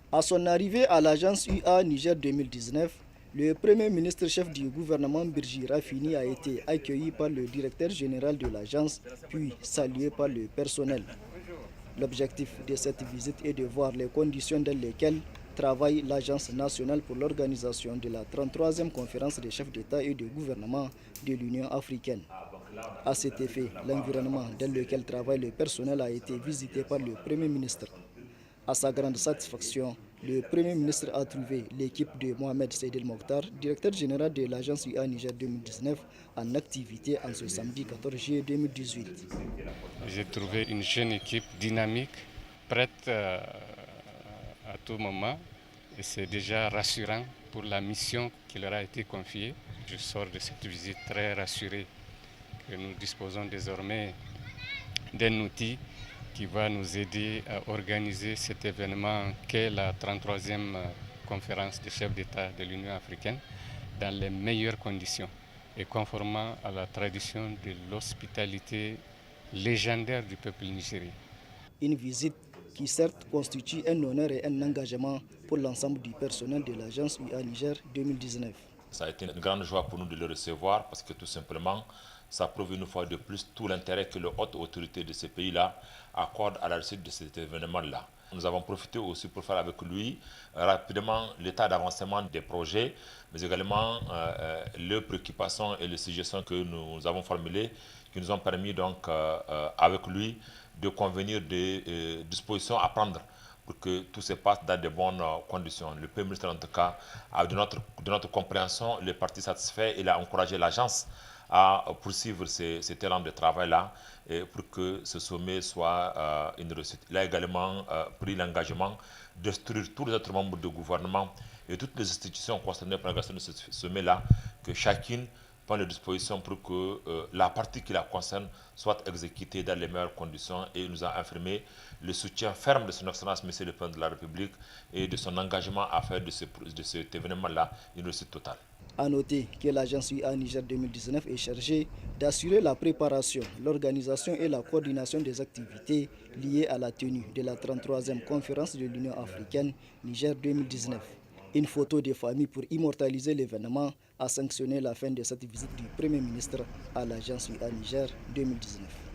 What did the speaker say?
À son arrivée à l'agence UA Niger 2019, le Premier ministre chef du gouvernement Birji Rafini a été accueilli par le directeur général de l'agence, puis salué par le personnel. L'objectif de cette visite est de voir les conditions dans lesquelles travaille l'Agence nationale pour l'organisation de la 33e conférence des chefs d'État et de gouvernement de l'Union africaine. À cet effet, l'environnement dans lequel travaille le personnel a été visité par le Premier ministre. À sa grande satisfaction, le Premier ministre a trouvé l'équipe de Mohamed Seydel Mokhtar, directeur général de l'agence UA Niger 2019, en activité en ce samedi 14 juillet 2018. J'ai trouvé une jeune équipe dynamique, prête à tout moment, et c'est déjà rassurant pour la mission qui leur a été confiée. Je sors de cette visite très rassuré que nous disposons désormais d'un outil qui va nous aider à organiser cet événement qu'est la 33e conférence des chefs d'État de l'Union africaine dans les meilleures conditions et conformément à la tradition de l'hospitalité légendaire du peuple nigérien. Une visite qui certes constitue un honneur et un engagement pour l'ensemble du personnel de l'agence UA Niger 2019. Ça a été une grande joie pour nous de le recevoir parce que tout simplement, ça prouve une fois de plus tout l'intérêt que les hautes autorités de ce pays-là accordent à la réussite de cet événement-là. Nous avons profité aussi pour faire avec lui rapidement l'état d'avancement des projets, mais également les préoccupations et les suggestions que nous avons formulées qui nous ont permis donc avec lui de convenir des dispositions à prendre pour que tout se passe dans de bonnes conditions. Le Premier ministre, en tout cas, de notre compréhension, le parti satisfait, il a encouragé l'agence à poursuivre cet élan de travail-là pour que ce sommet soit une réussite. Il a également pris l'engagement d'instruire tous les autres membres du gouvernement et toutes les institutions concernées par l'organisation de ce sommet-là, que chacune prend les dispositions pour que la partie qui la concerne soit exécutée dans les meilleures conditions, et il nous a affirmé le soutien ferme de son Excellence Monsieur le Président de la République et de son engagement à faire de cet événement-là une réussite totale. A noter que l'agence UA Niger 2019 est chargée d'assurer la préparation, l'organisation et la coordination des activités liées à la tenue de la 33e conférence de l'Union africaine Niger 2019. Une photo des familles pour immortaliser l'événement a sanctionné la fin de cette visite du Premier ministre à l'agence UA Niger 2019.